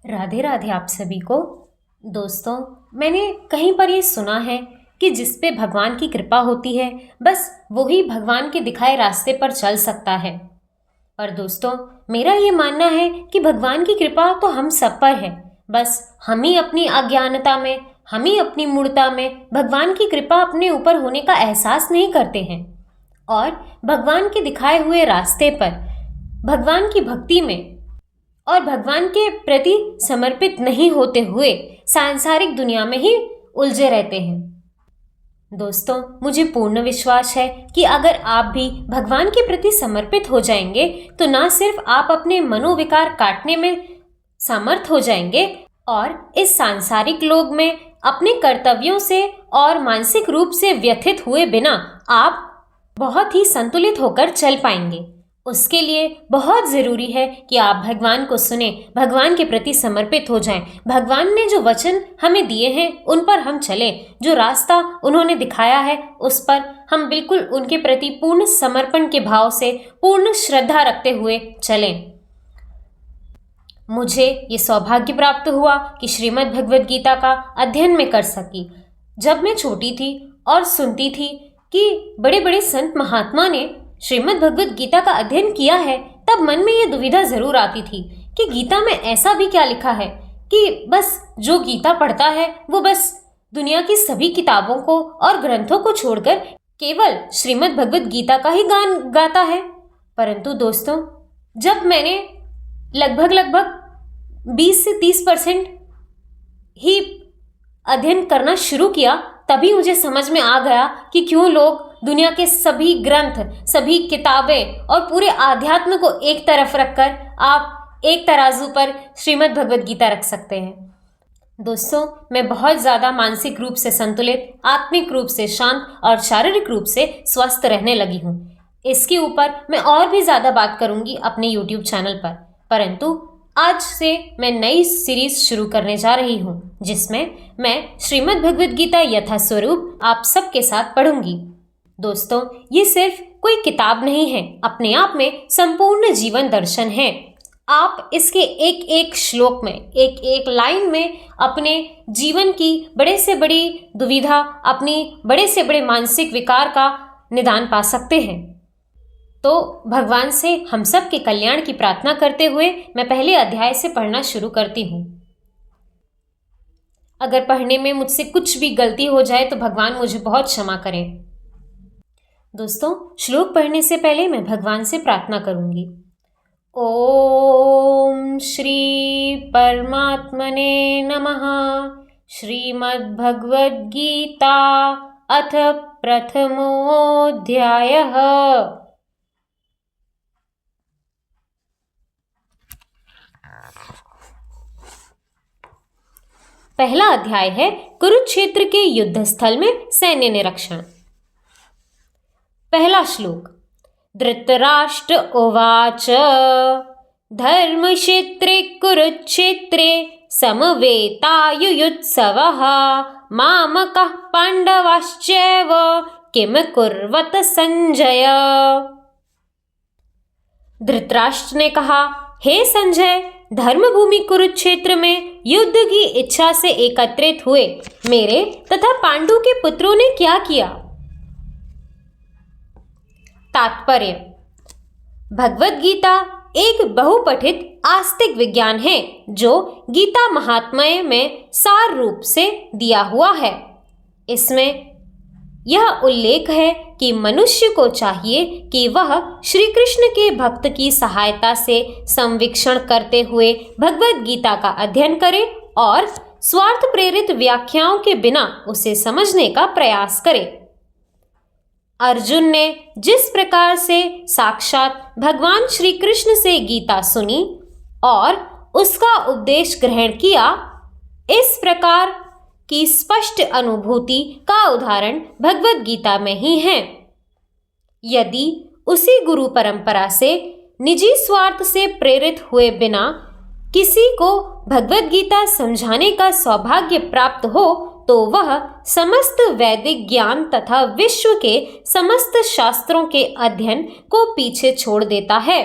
राधे राधे आप सभी को। दोस्तों, मैंने कहीं पर ये सुना है कि जिस पे भगवान की कृपा होती है बस वही भगवान के दिखाए रास्ते पर चल सकता है। पर दोस्तों, मेरा ये मानना है कि भगवान की कृपा तो हम सब पर है, बस हम ही अपनी अज्ञानता में, हम ही अपनी मूढ़ता में भगवान की कृपा अपने ऊपर होने का एहसास नहीं करते हैं और भगवान के दिखाए हुए रास्ते पर, भगवान की भक्ति में और भगवान के प्रति समर्पित नहीं होते हुए सांसारिक दुनिया में ही उलझे रहते हैं। दोस्तों, मुझे पूर्ण विश्वास है कि अगर आप भी भगवान के प्रति समर्पित हो जाएंगे तो ना सिर्फ आप अपने मनोविकार काटने में समर्थ हो जाएंगे और इस सांसारिक लोक में अपने कर्तव्यों से और मानसिक रूप से व्यथित हुए बिना आप बहुत ही संतुलित होकर चल पाएंगे। उसके लिए बहुत ज़रूरी है कि आप भगवान को सुने, भगवान के प्रति समर्पित हो जाएं। भगवान ने जो वचन हमें दिए हैं उन पर हम चलें, जो रास्ता उन्होंने दिखाया है उस पर हम बिल्कुल उनके प्रति पूर्ण समर्पण के भाव से, पूर्ण श्रद्धा रखते हुए चलें। मुझे ये सौभाग्य प्राप्त हुआ कि श्रीमद् भगवद गीता का अध्ययन मैं कर सकी। जब मैं छोटी थी और सुनती थी कि बड़े बड़े संत महात्मा ने श्रीमद् भगवद गीता का अध्ययन किया है, तब मन में यह दुविधा जरूर आती थी कि गीता में ऐसा भी क्या लिखा है कि बस जो गीता पढ़ता है वो बस दुनिया की सभी किताबों को और ग्रंथों को छोड़कर केवल श्रीमद् भगवद गीता का ही गान गाता है। परंतु दोस्तों, जब मैंने लगभग 20 से 30% ही अध्ययन करना शुरू किया, तभी मुझे समझ में आ गया कि क्यों लोग दुनिया के सभी ग्रंथ, सभी किताबें और पूरे आध्यात्म को एक तरफ रखकर आप एक तराजू पर श्रीमद् भगवद गीता रख सकते हैं। दोस्तों, मैं बहुत ज़्यादा मानसिक रूप से संतुलित, आत्मिक रूप से शांत और शारीरिक रूप से स्वस्थ रहने लगी हूँ। इसके ऊपर मैं और भी ज़्यादा बात करूँगी अपने YouTube चैनल पर, परंतु आज से मैं नई सीरीज शुरू करने जा रही हूँ जिसमें मैं श्रीमद् भगवद गीता यथास्वरूप आप सबके साथ पढ़ूंगी। दोस्तों, ये सिर्फ कोई किताब नहीं है, अपने आप में संपूर्ण जीवन दर्शन है। आप इसके एक एक श्लोक में, एक एक लाइन में अपने जीवन की बड़े से बड़ी दुविधा, अपनी बड़े से बड़े मानसिक विकार का निदान पा सकते हैं। तो भगवान से हम सब के कल्याण की प्रार्थना करते हुए मैं पहले अध्याय से पढ़ना शुरू करती हूँ। अगर पढ़ने में मुझसे कुछ भी गलती हो जाए तो भगवान मुझे बहुत क्षमा करें। दोस्तों, श्लोक पढ़ने से पहले मैं भगवान से प्रार्थना करूंगी। ओम श्री परमात्मने नमः। श्रीमद् भगवद गीता अथ प्रथमोऽध्यायः। पहला अध्याय है कुरुक्षेत्र के युद्ध स्थल में सैन्य निरीक्षण। पहला श्लोक। धृतराष्ट्र उवाच धर्मक्षेत्रे कुरुक्षेत्रे समवेतायुयुत्सवः मामकः पाण्डवाश्चैव किम कुर्वत संजय। धृतराष्ट्र ने कहा, हे संजय, धर्मभूमि कुरुक्षेत्र में युद्ध की इच्छा से एकत्रित हुए मेरे तथा पांडु के पुत्रों ने क्या किया। तात्पर्य। भगवद गीता एक बहुपठित आस्तिक विज्ञान है जो गीता महात्म्य में सार रूप से दिया हुआ है। इसमें यह उल्लेख है कि मनुष्य को चाहिए कि वह श्री कृष्ण के भक्त की सहायता से संवीक्षण करते हुए भगवद गीता का अध्ययन करे और स्वार्थ प्रेरित व्याख्याओं के बिना उसे समझने का प्रयास करे। अर्जुन ने जिस प्रकार से साक्षात भगवान श्री कृष्ण से गीता सुनी और उसका उपदेश ग्रहण किया, इस प्रकार की स्पष्ट अनुभूति का उदाहरण भगवद गीता में ही है। यदि उसी गुरु परंपरा से निजी स्वार्थ से प्रेरित हुए बिना किसी को भगवद गीता समझाने का सौभाग्य प्राप्त हो तो वह समस्त वैदिक ज्ञान तथा विश्व के समस्त शास्त्रों के अध्ययन को पीछे छोड़ देता है।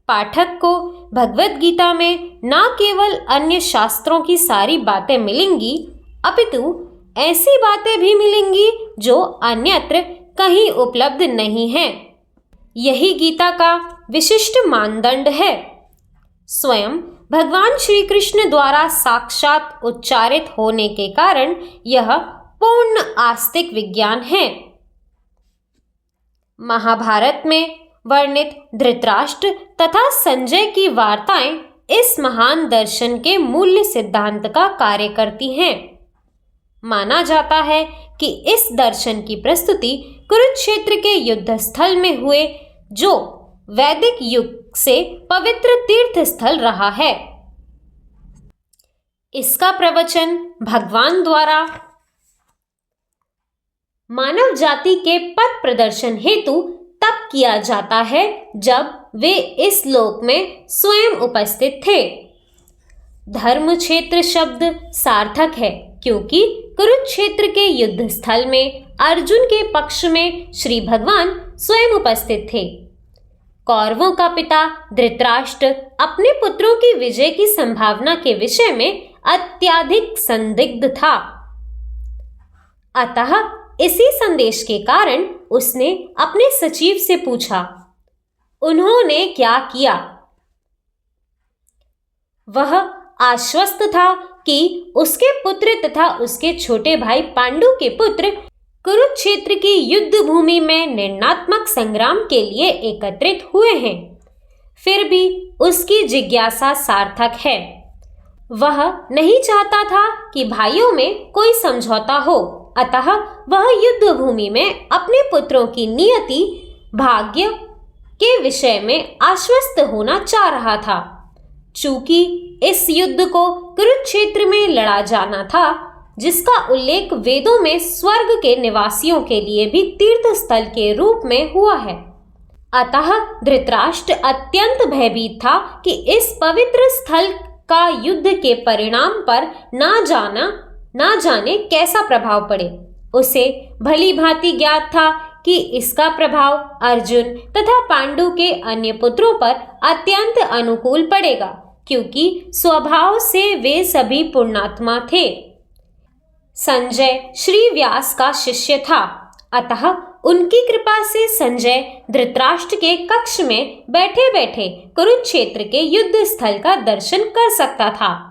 पाठक को भगवत गीता में न केवल अन्य शास्त्रों की सारी बातें मिलेंगी, अपितु ऐसी बातें भी मिलेंगी जो अन्यत्र कहीं उपलब्ध नहीं हैं। यही गीता का विशिष्ट मानदंड है। स्वयं भगवान श्री कृष्ण द्वारा साक्षात उच्चारित होने के कारण यह पूर्ण आस्तिक विज्ञान है। महाभारत में वर्णित धृतराष्ट्र तथा संजय की वार्ताएं इस महान दर्शन के मूल्य सिद्धांत का कार्य करती हैं। माना जाता है कि इस दर्शन की प्रस्तुति कुरुक्षेत्र के युद्ध स्थल में हुए, जो वैदिक युग से पवित्र तीर्थ स्थल रहा है। इसका प्रवचन भगवान द्वारा मानव जाति के पथ प्रदर्शन हेतु तब किया जाता है जब वे इस लोक में स्वयं उपस्थित थे। धर्म क्षेत्र शब्द सार्थक है क्योंकि कुरुक्षेत्र के युद्ध स्थल में अर्जुन के पक्ष में श्री भगवान स्वयं उपस्थित थे। कौरवों का पिता धृतराष्ट्र अपने पुत्रों की विजय की संभावना के विषय में अत्यधिक संदिग्ध था। अतः इसी संदेश के कारण उसने अपने सचिव से पूछा, उन्होंने क्या किया? वह आश्वस्त था कि उसके पुत्र तथा उसके छोटे भाई पांडु के पुत्र कुरुक्षेत्र की युद्ध भूमि में निर्णात्मक संग्राम के लिए एकत्रित हुए हैं। फिर भी उसकी जिज्ञासा सार्थक है। वह नहीं चाहता था कि भाइयों में कोई समझौता हो, अतः वह युद्ध भूमि में अपने पुत्रों की नियति भाग्य के विषय में आश्वस्त होना चाह रहा था। चूंकि इस युद्ध को कुरुक्षेत्र में लड़ा जाना था, जिसका उल्लेख वेदों में स्वर्ग के निवासियों के लिए भी तीर्थ स्थल के रूप में हुआ है, अतः धृतराष्ट्र अत्यंत भयभीत था कि इस पवित्र स्थल का युद्ध के परिणाम पर ना जाने कैसा प्रभाव पड़े। उसे भली भांति ज्ञात था कि इसका प्रभाव अर्जुन तथा पांडु के अन्य पुत्रों पर अत्यंत अनुकूल पड़ेगा, क्योंकि स्वभाव से वे सभी पुण्यात्मा थे। संजय श्री व्यास का शिष्य था, अतः उनकी कृपा से संजय धृतराष्ट्र के कक्ष में बैठे बैठे कुरुक्षेत्र के युद्ध स्थल का दर्शन कर सकता था।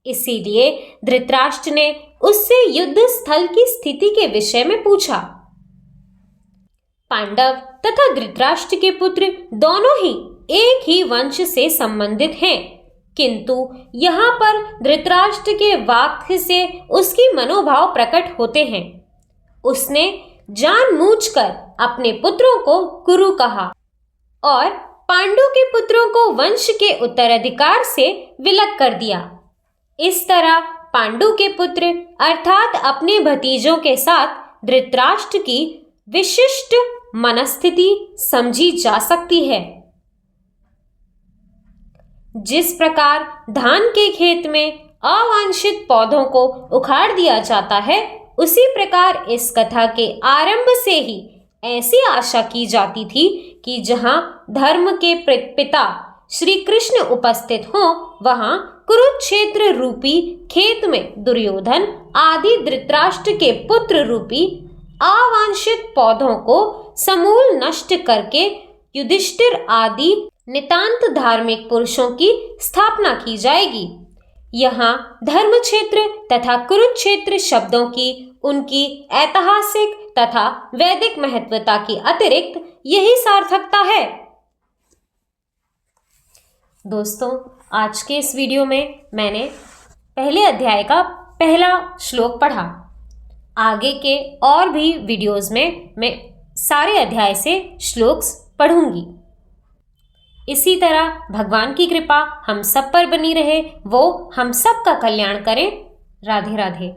इसीलिए धृतराष्ट्र ने उससे युद्ध स्थल की स्थिति के विषय में पूछा। पांडव तथा धृतराष्ट्र के पुत्र दोनों ही एक ही वंश से संबंधित हैं, किंतु यहाँ पर धृतराष्ट्र के वाक्य से उसकी मनोभाव प्रकट होते हैं। उसने जानबूझकर अपने पुत्रों को कुरु कहा और पांडु के पुत्रों को वंश के उत्तराधिकार से विलग कर दिया। इस तरह पांडु के पुत्र अर्थात अपने भतीजों के साथ धृतराष्ट्र की विशिष्ट मनस्थिति समझी जा सकती है। जिस प्रकार धान के खेत में अवांछित पौधों को उखाड़ दिया जाता है, उसी प्रकार इस कथा के आरंभ से ही ऐसी आशा की जाती थी कि जहां धर्म के पिता श्री कृष्ण उपस्थित हों, वहां कुरुक्षेत्र रूपी खेत में दुर्योधन आदि धृतराष्ट्र के पुत्र रूपी अवांछित पौधों को समूल नष्ट करके युधिष्ठिर आदि नितांत धार्मिक पुरुषों की स्थापना की जाएगी। यहाँ धर्म क्षेत्र तथा कुरुक्षेत्र शब्दों की उनकी ऐतिहासिक तथा वैदिक महत्वता की अतिरिक्त यही सार्थकता है। दोस्तों, आज के इस वीडियो में मैंने पहले अध्याय का पहला श्लोक पढ़ा। आगे के और भी वीडियोस में मैं सारे अध्याय से श्लोक्स पढ़ूंगी। इसी तरह भगवान की कृपा हम सब पर बनी रहे, वो हम सब का कल्याण करें। राधे राधे।